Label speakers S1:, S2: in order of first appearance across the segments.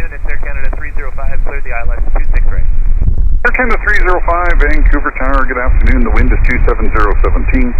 S1: afternoon, it's Air Canada 305, cleared the ILS 26 right.
S2: Air Canada 305, Vancouver Tower, good afternoon, the wind is 27017.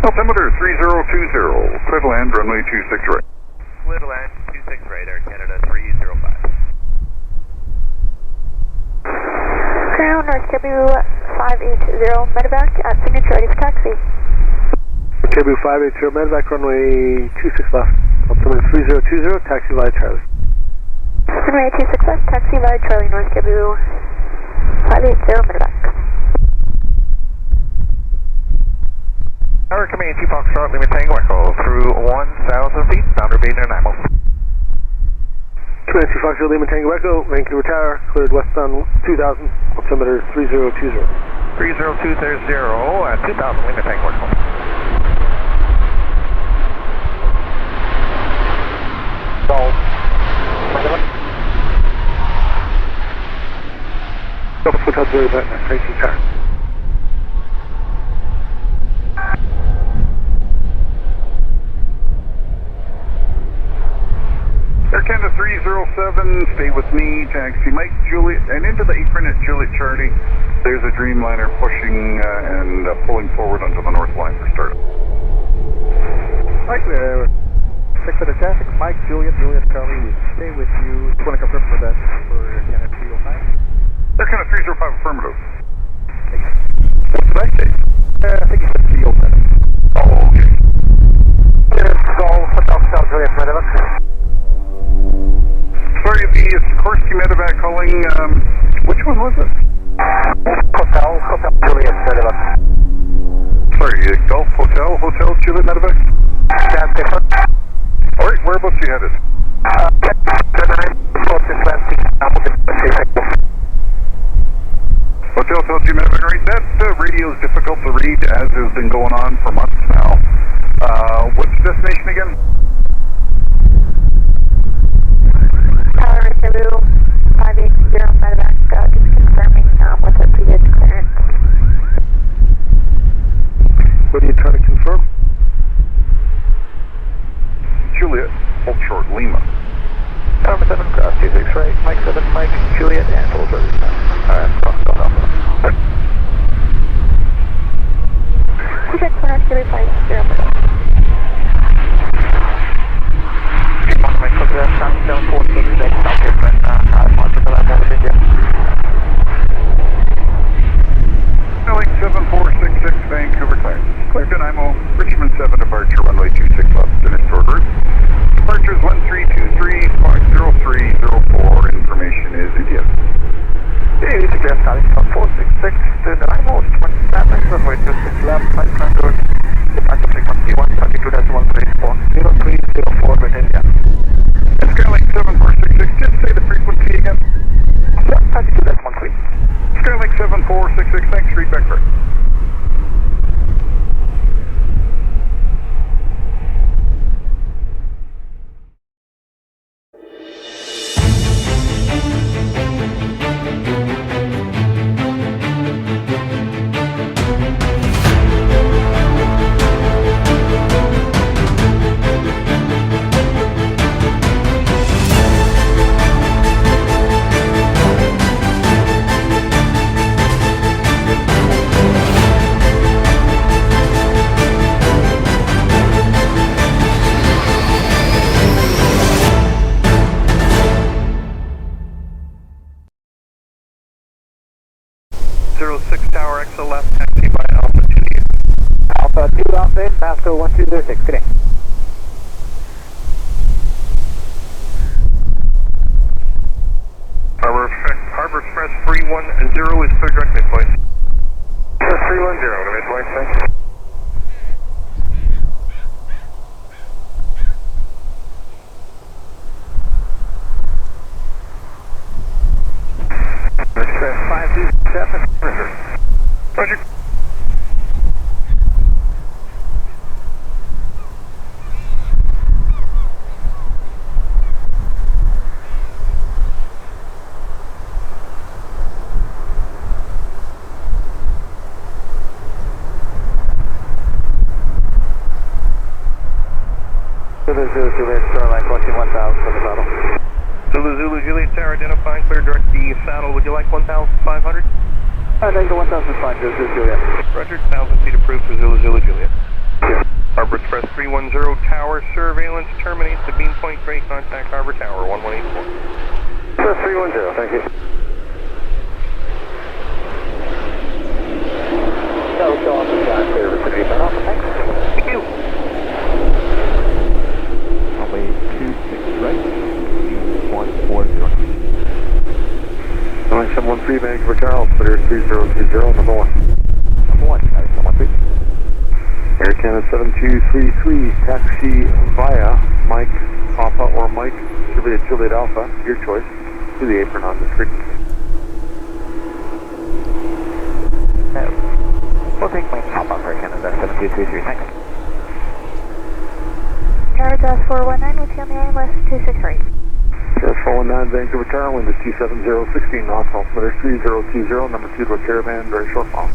S2: Altimeter 3020, clear to land, runway 26 right.
S1: Clear to land, 26 right, Air Canada 305.
S3: Ground North Cebu 580, medevac at Scenic ready for taxi.
S4: Cebu 580, medevac runway 26 left. Altimeter 3020, taxi via Charlie.
S3: Runway 26 left, taxi via Charlie, North Cebu 580, medevac.
S1: Tower Command 2 Foxtrot, Lima Tango Echo through 1,000 feet, boundary being an IMO.
S4: Command 2 Foxtrot, Lima Tango Echo, Vancouver Tower, cleared westbound 2000, altimeter 3020.
S1: 3020 at 2,000 Lima Tango Echo.
S4: Double hotel very bad, thank you, sir.
S2: Air Canada 307, stay with me, taxi Mike, Juliet, and into the apron at Juliet Charlie. There's a Dreamliner pushing and pulling forward onto the north line for startup.
S5: Mike, 6 at the traffic, Mike, Juliet Charlie, we stay with you. Just want to confirm for that for Air Canada 305.
S2: Air Canada 305, affirmative.
S5: What did I say? I think you said 307.
S2: Oh, okay.
S4: Hotel Juliet medevac.
S2: Sorry, the Sikorsky medevac calling, which one was it?
S4: Hotel Juliet medevac.
S2: Sorry, Gulf Hotel Juliet medevac?
S4: That's different.
S2: Alright, whereabouts you headed? Hotel tells you medevac, right? That radio is difficult to read, as has been going on for months now. What's the destination again?
S3: Tower Cebu 580, medevac, just confirming with the previous clearance.
S4: What are you trying to confirm?
S2: Juliet, hold short, Lima.
S5: Tower 7, cross 26 right, Mike 7, Mike, Juliet, and full service. Alright, cross off.
S3: Check for North Cebu 580, medevac.
S5: Mike, copy that, down 466, South Apron, Parcel, India.
S2: Airlines 7466, Vancouver cleared. Cleared to IMO, Richmond 7, departure, runway 26 left, finished order. Departures 1323, Fox 0304, information is India.
S5: Hey, this is Jeff calling from 466 to the IMO, 27, runway 26 left, 500, departure frequency 132.134, 0304 with India.
S2: Skylink 7466, just say the frequency again.
S5: 132.13.
S2: Skylink 7466, thanks, read back correct.
S1: Tower XL left, taxi by Alpha 2.
S5: Alpha 2 outbound, Pasco 1206, good day.
S1: Harbor Express 310 is clear direct midpoint. 310 to midpoint, thanks.
S5: Express 527,
S1: Roger.
S5: Zulu, Juliet, Starline, 14 1000 for the battle.
S1: Zulu, Juliet Tower identifying, clear direct the saddle. Would you like 1,500?
S5: I'd like the 1,500, Juliet.
S1: Roger, 1,000 feet approved for Zulu Juliet. Harbor Express 310 Tower surveillance terminates the beam point gray, contact Harbor Tower 1184.
S5: Express 310, thank you. That will show off the sky clear vicinity turn off, thanks.
S1: Thank you.
S5: Runway 26 right, 140.
S2: Boeing 713 Vancouver Tower, clear 3020, number 1.
S5: Number 1, nice, 713.
S2: Air Canada 7233, taxi via Mike Papa or Mike Juliet Alpha, your choice, to the apron on the street.
S5: We'll take Mike Papa for Air Canada 7233, thanks.
S3: Tower Jazz 419 with you on the AMS 263.
S2: Jazz 419 Vancouver Tower, wind is 27016 knots, altimeter 3020, number 2 to a caravan, very short fall.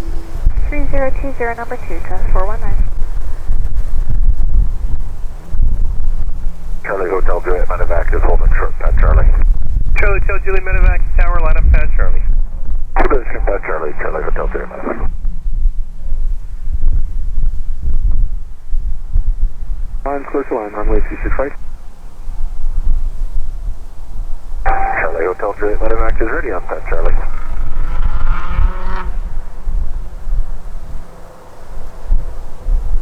S3: 3020, number 2, Jazz 419.
S2: Charlie Hotel Juliet Medevac is holding short, Pat Charlie.
S1: Charlie Hotel Juliet Medevac Tower, line up pad Charlie.
S2: Position Pat Charlie, Charlie Hotel Juliet Medevac. Line, clear to line, runway 26 right. Charlie Hotel Juliet Medevac is ready on Pat Charlie.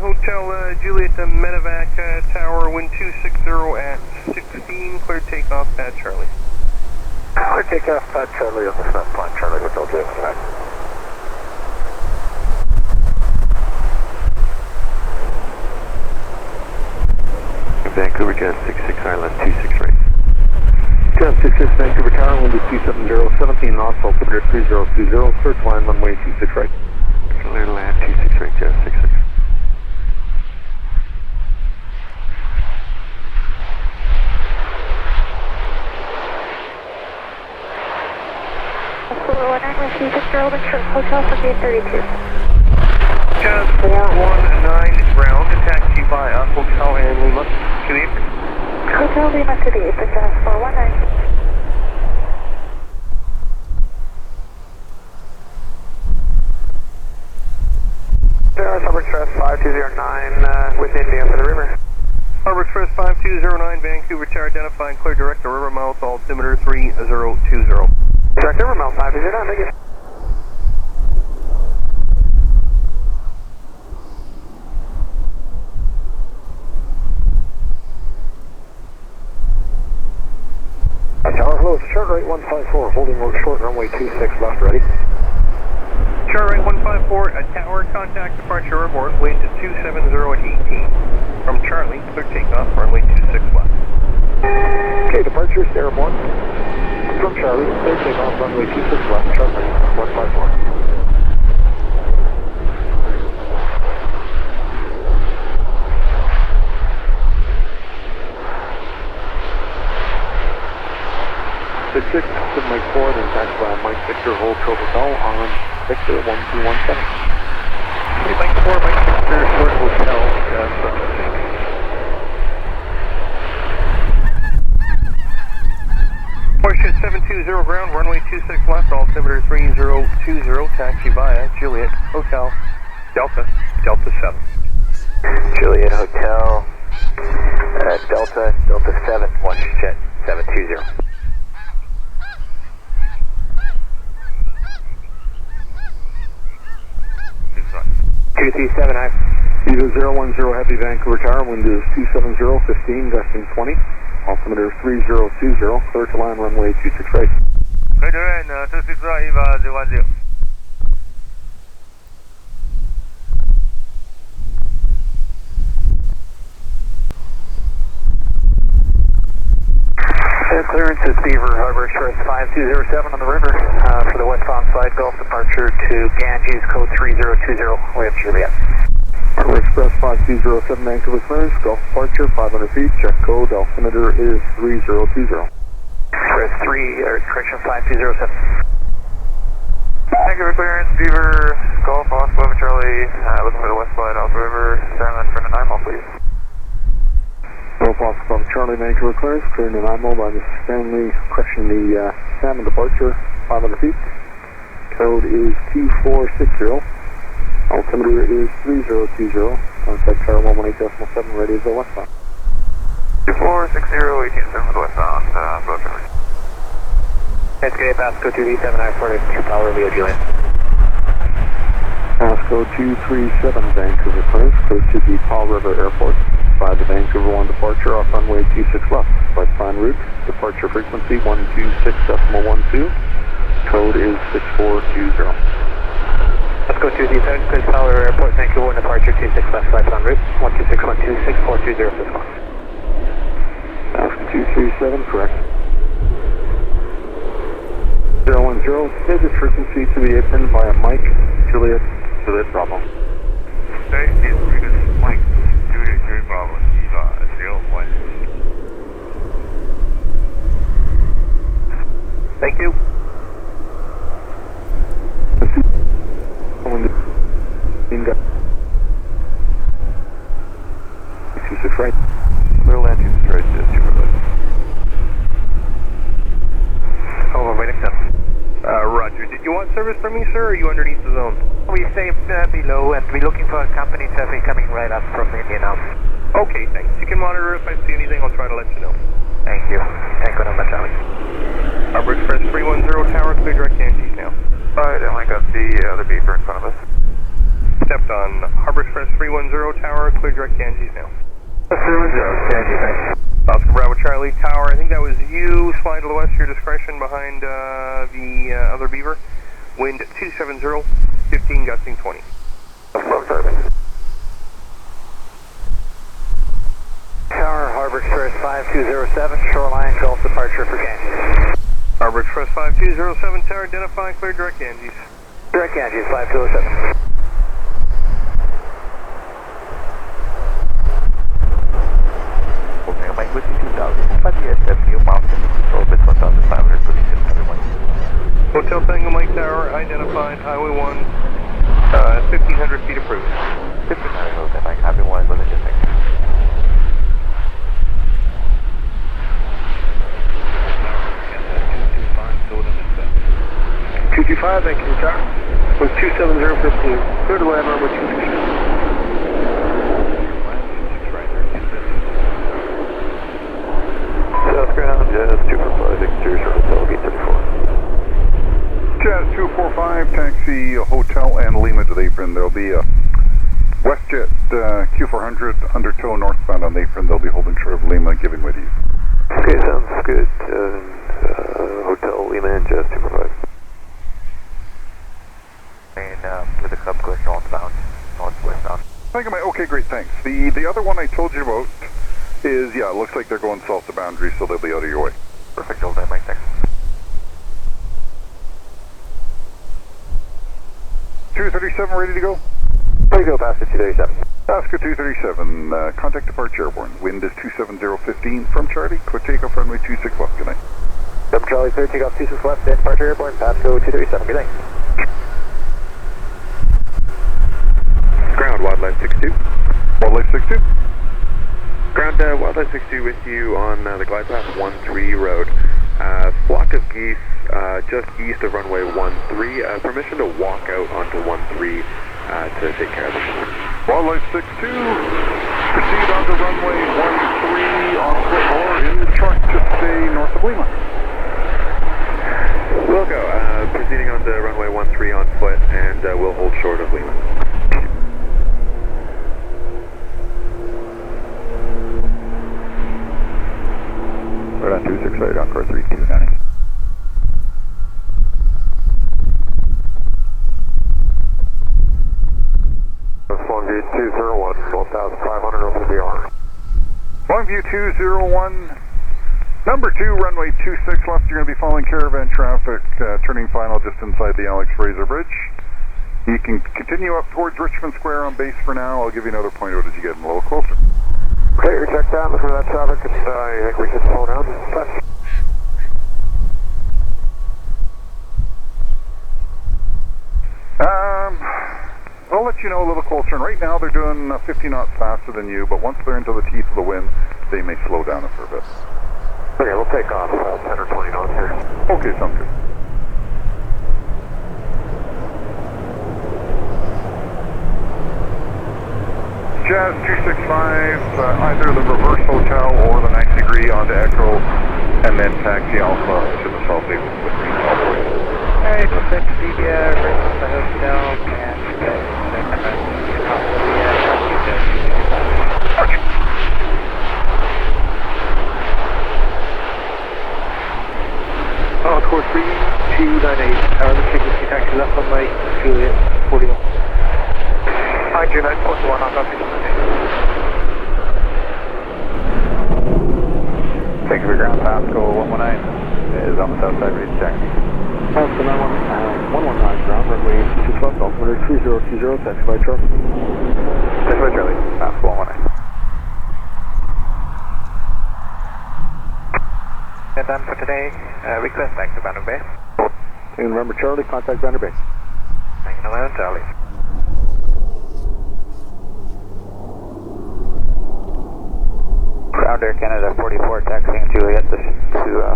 S1: Hotel Juliet Medevac Tower, wind 260 at 16, clear takeoff pad Charlie.
S2: Clear takeoff Pat Charlie on the snap plan, Charlie Hotel Juliet Medevac. Vancouver Jet 66 Island 26 right. Jet 66 Vancouver Tower, wind is 270, 17 knots, altimeter 3020, clear to line, runway 26 right. Clear to land 26 right, Jet 66.
S3: Hotel for gate 32.
S1: Jazz 419 ground, taxi via Hotel and Lima to the apron.
S3: Hotel Lima to the apron, Jazz 419.
S5: Jazz Harbor Express 5209 with India for the river.
S1: Harbor Express 5209 Vancouver Tower identifying, clear direct to river mouth, altimeter 3020.
S5: Direct river mouth 5209, thank you.
S2: Tower, hello, it's short right 154, holding short runway 26 left, ready.
S1: Short right 154 at Tower, contact departure airborne, wind 270 at 18. From Charlie, clear takeoff, runway 26 left.
S2: Okay, departure is airborne. From Charlie, clear takeoff, runway 26 left, short right 154. Six, Mike 4, then taxi by Mike Victor, hold Hotel on Victor 1217.
S1: Mike 4, Mike Victor, short Hotel, Porsche 720 ground, runway 26 left, altimeter 3020, taxi via Juliet Hotel, Delta 7.
S5: Juliet Hotel, Delta 7, WestJet 720. 237, I.
S2: 010 Heavy Vancouver Tower, wind is 270, 15, gusting 20. Altimeter 3020, clear to line, runway 26 right.
S1: Clear to line, 26 right, 010.
S5: Clearance is Beaver Harbor Express 5207 on the river for the westbound side Gulf departure to Ganges, code 3020, with Juliet.
S2: Harbor Express 5207 Vancouver clearance, Gulf departure 500 feet, check code, altimeter is 3020.
S5: Express 5207. Thank you for clearance, Beaver, Gulf, Oslo, Charlie, looking for the west side, Alpha River, 7 for the 9 mile, please.
S4: Possible Charlie Vancouver clearance, clearing an IMO by the Stanley, correction, the Xiamen departure, 500 feet. Code is 2460. Altimeter is 3020. Contact Tower 118.7, ready to go westbound.
S5: 2460, 18.7 westbound, Brooklyn. That's good, Pasco 237, I reported power VOG lane.
S4: Pasco 237 Vancouver clearance, clear to the Paul River Airport. By the Vancouver 1 departure off runway 26 left. Westbound route, departure frequency 126.12. Code is 6420.
S5: Let's go 237, clear Paul River Airport, Vancouver 1 departure 26 left, westbound route, 126.126.420 Cisco.
S4: Pasco 237, correct. 010, visit frequency to the apron via Mike, Juliet Bravo.
S2: Okay, it's Mike, Juliet Bravo, 01.
S1: Thank you.
S4: 26 right.
S2: Clear land 26 right,
S1: Oh, we're waiting up. Roger. Did you want service from me, sir, or are you underneath the zone?
S5: We stay below and we're looking for company traffic coming right up from Indianapolis.
S1: Okay, thanks. You can monitor if I see anything, I'll try to let you know.
S5: Thank you. Tango number Charlie.
S1: Harbor Express 310 tower, clear direct Ganges now.
S5: Alright, and I got the other beeper in front of us.
S1: Stepped on Harbor Express 310 tower, clear direct Ganges now.
S5: 310, Ganges, thanks.
S1: Oscar Bravo Charlie Tower, I think that was you, slide to the west, your discretion behind the other beaver. Wind 270, 15 gusting 20.
S5: Tower, Harbor Express 5207, shoreline, Gulf departure for Ganges.
S1: Harbor Express 5207 tower, identify, clear direct Ganges.
S5: Direct Ganges, 5207.
S6: Mike with 2000, 5 SFU, mountain control bit 1500, position 71.
S1: Hotel Tango Mike Tower, identified, Highway 1, 1500 feet approved.
S6: 1500, okay, Mike, Highway 1, limit just thank you.
S4: 225, thank you, Tower. With 27015, clear to land number 267.
S6: South ground, Jazz 245, exterior hotel, gate 34.
S2: Jazz 245, taxi hotel and Lima to the apron. There'll be a WestJet Q400 undertow northbound on the apron. They'll be holding short of Lima, giving way to you.
S6: Okay, sounds good. Hotel Lima and Jazz 245. And with the club going northbound, northwestbound.
S2: Thank you, Mike. Okay, great, thanks. The other one I told you about is, yeah, it looks like they're going south the boundary, so they'll be out of your way.
S6: Perfect, hold that, Mike, thanks.
S2: 237, ready to go?
S6: Ready to go, Pasco 237.
S2: Pasco 237, contact departure airborne. Wind is 27015 from Charlie. Clear takeoff runway 26 left, good night.
S5: Double Charlie, clear takeoff 26 left, departure airborne, Pasco 237, good night.
S7: Ground, Wildlife 62.
S2: Wildlife 62.
S7: Ground, Wildlife 62 with you on the glide path 13 road. Flock of geese just east of runway 13. Permission to walk out onto 13 to take care of them.
S2: Wildlife 62, proceed onto runway 13 on foot or in the truck to stay north of Lima.
S7: We'll go. Proceeding onto runway 13 on foot, and we'll hold short of Lima.
S2: Right on 26 right, Encore 329.
S6: Longview 201, 12,500 over the VR.
S2: Longview 201, number 2, runway 26 left. You're going to be following caravan traffic, turning final just inside the Alex Fraser Bridge. You can continue up towards Richmond Square on base for now. I'll give you another point out as you get a little closer.
S6: Okay, you're checked out. Look for that traffic, and I think we should slow down. Touch.
S2: I'll let you know a little closer. And right now they're doing 50 knots faster than you, but once they're into the teeth of the wind, they may slow down a fair bit.
S6: Okay, we'll take off 10 or 20 knots here.
S2: Okay, sounds good. Jazz 265, either the reverse hotel or the 90 degree onto Echo, and then taxi Alpha to the south east with me.
S5: Alright, we'll set the right from the hotel and Encore 3298, power the frequency taxi left on my Juliet 41. Hi, Juliet 41, I'll copy.
S6: Thank you for ground Pascal 119 is on the south side, ready to taxi.
S4: Pascal 119 ground, runway 26 left, altimeter 3020, taxi by Charlie.
S6: Taxi by Charlie, Pascal 119.
S5: And done for today. Request back to Bandon Bay.
S4: And remember Charlie, contact Bandon Bay.
S5: Hanging around Charlie.
S6: Ground Air Canada 44, taxiing Juliet to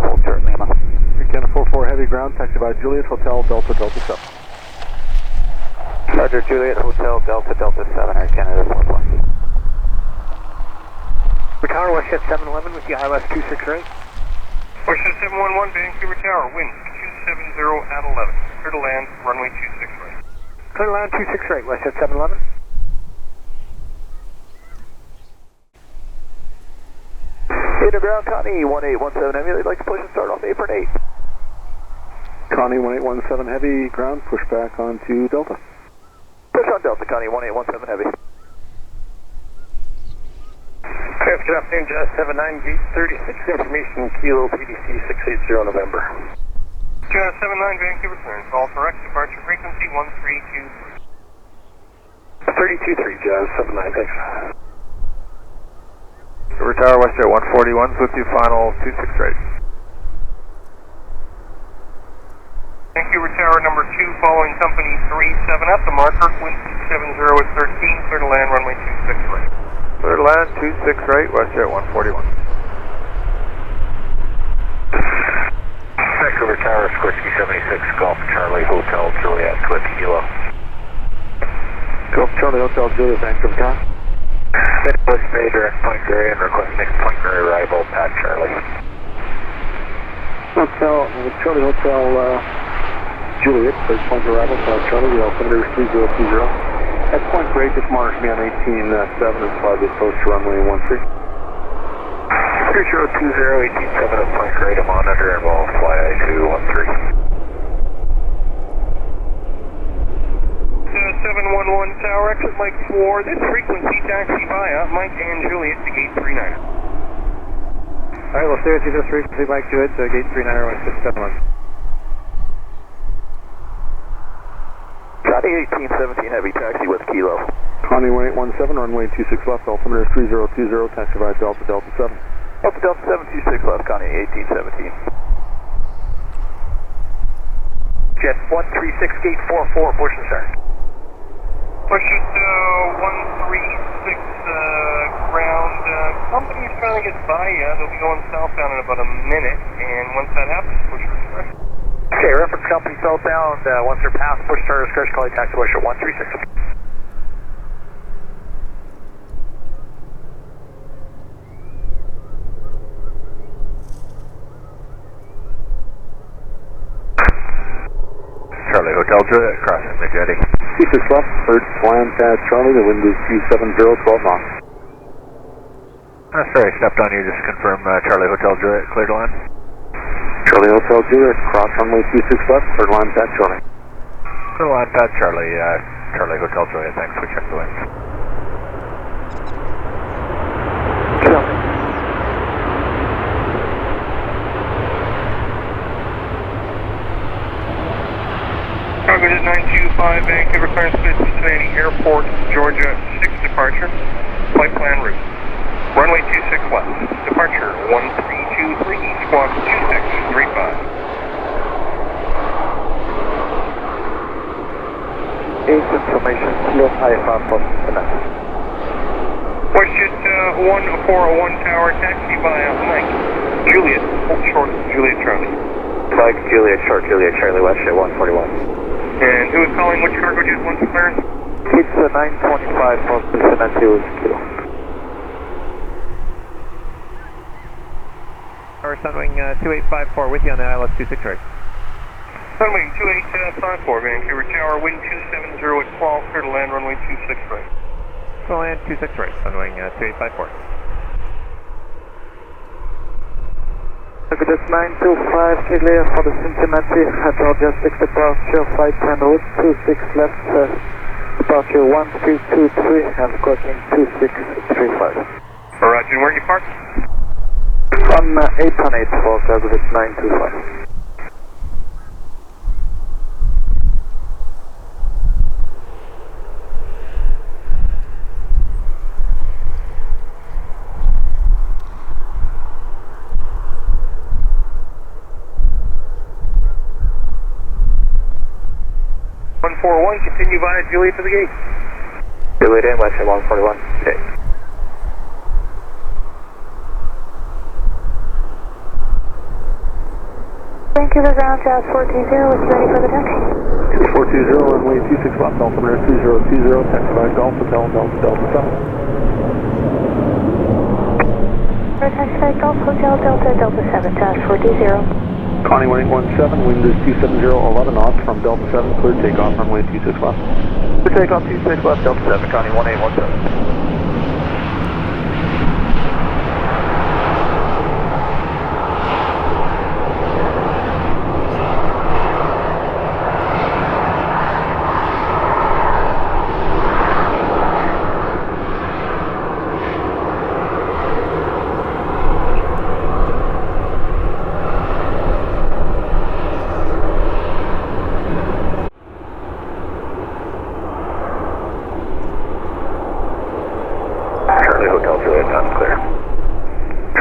S6: hold short Lima.
S4: Air Canada 44 heavy ground, taxi by Juliet, Hotel Delta Delta 7.
S6: Roger, Juliet Hotel Delta Delta 7, Air Canada 44.
S5: Tower WestJet 711 with you, high west 26 right.
S1: WestJet 711, Vancouver Tower, wind 270 at 11. Clear to land, runway 26 right.
S5: Clear to land 26 right, WestJet 711.
S6: Hey to ground, Connie 1817 Heavy, they'd like to push and start off apron 8.
S4: Connie 1817 heavy ground, push back onto Delta.
S6: Push on Delta, Connie 1817 Heavy.
S5: Good afternoon, Jazz 79, gate 36, information, Kilo PDC 680 November.
S1: Jazz 79, Vancouver clearance, all correct, departure frequency 1323.
S5: 323, Jazz 79, thanks.
S6: Vancouver Tower, WestJet 141's with you, final 26 right.
S1: Vancouver Tower number 2, following company 37 at the marker, wind 270 at 13, clear to land, runway 26 right.
S6: Clear to land 26 right, WestJet 141.
S5: Vancouver Tower, Squisky 76, Golf Charlie Hotel Juliet, Swift Kilo.
S4: Golf Charlie Hotel Juliet, Vancouver Tower.
S5: Midwest Bay, direct Point Grey, and request next Point Grey arrival, Pat Charlie.
S4: Charlie Hotel Juliet, first point arrival, Pat Charlie, the altimeter 3020. At Point Grey, just monitor me on 18.7 and fly the approach to runway 13.
S5: 3020, 18.7 at Point Grey to monitor, and we'll fly I-213.
S1: 711 Tower, exit Mike 4, this frequency taxi via Mike and Juliet to gate 39.
S5: Alright, we'll stay with you this frequency, Mike to it, gate 39, 1671.
S6: Connie 1817 Heavy, taxi with Kilo.
S4: Connie 1817, runway 26 left, altimeter 3020, taxi by Delta Delta 7.
S6: Delta Delta 726 left, Connie 1817.
S5: Jet 136, gate 44, push and start.
S1: Push it 136 ground. Company's trying to get by you. They'll be going southbound in about a minute, and once that happens, push your discretion.
S5: Okay, reference company southbound. Once they're past, push start discretion, call you taxi WestJet 136.
S6: Charlie Hotel Juliet, crossing the jetty.
S4: 26 left, third land pad Charlie, the wind is 270, 12 knots.
S6: Sorry, stepped on you, just confirm Charlie Hotel Juliet, clear to land.
S4: Charlie Hotel Juliet, cross runway 26 left, third land pad Charlie.
S6: Clear to land pad Charlie, Charlie Hotel Juliet, thanks, we checked the winds.
S1: Targeted 925 Vancouver clearance to Cincinnati Airport, Georgia 6 departure. Flight plan route. Runway 26 left. Departure 1323, squawk 2635.
S5: Information, no high fast plus connect.
S1: WestJet 141 tower, taxi by Mike. Juliet, hold short, Juliet Charlie.
S5: Mike, Juliet Short, Juliet Charlie, WestJet 141.
S1: And who is calling which cargo jet once clearance?
S5: It's a 925 from Cincinnati with Kilo.
S8: Or Sunwing 2854 with you on the ILS 26 right.
S1: Sunwing 2854, Vancouver Tower, wind 270 at 12, clear to land runway 26 right.
S8: So land 26 right, Sunwing 2854.
S5: Okay, that's 925, clear for the Cincinnati, Georgia 6 departure, flight 10 route, 26 left, departure 1323, and squawking 2635.
S1: Roger, where are you parked?
S5: On 818 for Calgary 925.
S1: Continue via Juliet to the gate.
S5: Juliet in, WestJet 141. Okay.
S3: Vancouver ground jazz 420, what's ready for the taxi?
S4: 2420, runway 26 left, altimeter 2020, taxi by Golf Hotel, Delta 7.
S3: Taxi by Golf Hotel, Delta 7, jazz 420.
S4: Connie 1817, wind is 270, 11 knots from Delta 7, clear takeoff, runway 26 left.
S5: Clear takeoff 26 left, Delta 7, Connie 1817.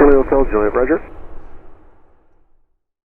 S4: Charlie Hotel, Juliet, Roger.